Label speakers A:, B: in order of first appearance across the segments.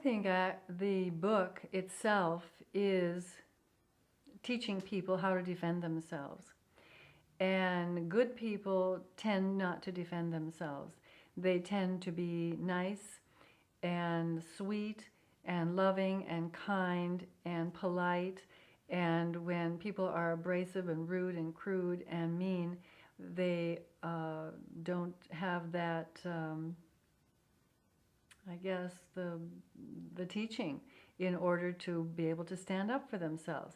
A: think the book itself is teaching people how to defend themselves. And good people tend not to defend themselves. They tend to be nice and sweet and loving and kind and polite. And when people are abrasive and rude and crude and mean, they don't have that, I guess, the teaching in order to be able to stand up for themselves.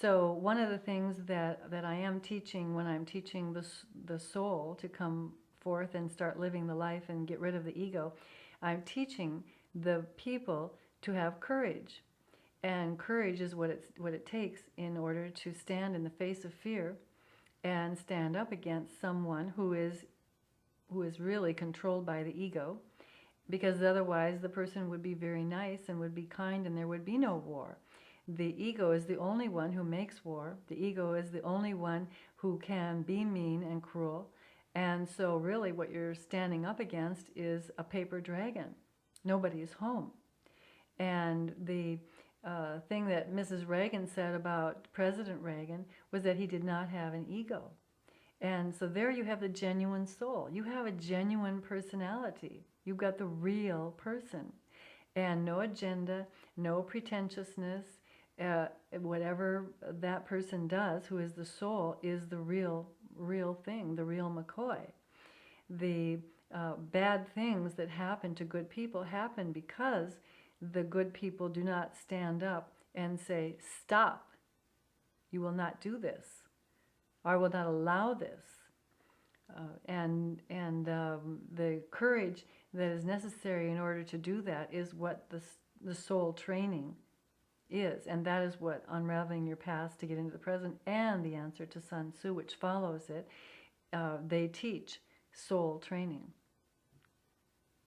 A: So one of the things that I am teaching when I'm teaching the soul to come forth and start living the life and get rid of the ego, I'm teaching the people to have courage. And courage is what it takes in order to stand in the face of fear and stand up against someone who is really controlled by the ego, because otherwise the person would be very nice and would be kind and there would be no war. The ego is the only one who makes war. The ego is the only one who can be mean and cruel. And so really what you're standing up against is a paper dragon. Nobody's home. And the thing that Mrs. Reagan said about President Reagan was that he did not have an ego. And so there you have the genuine soul. You have a genuine personality. You've got the real person. And no agenda, no pretentiousness. Whatever that person does, who is the soul, is the real thing, the real McCoy. The bad things that happen to good people happen because the good people do not stand up and say, stop, you will not do this. I will not allow this. And the courage that is necessary in order to do that is what the soul training is. And that is what Unraveling Your Past to Get into the Present and the Answer to Sun Tzu, which follows it, they teach soul training.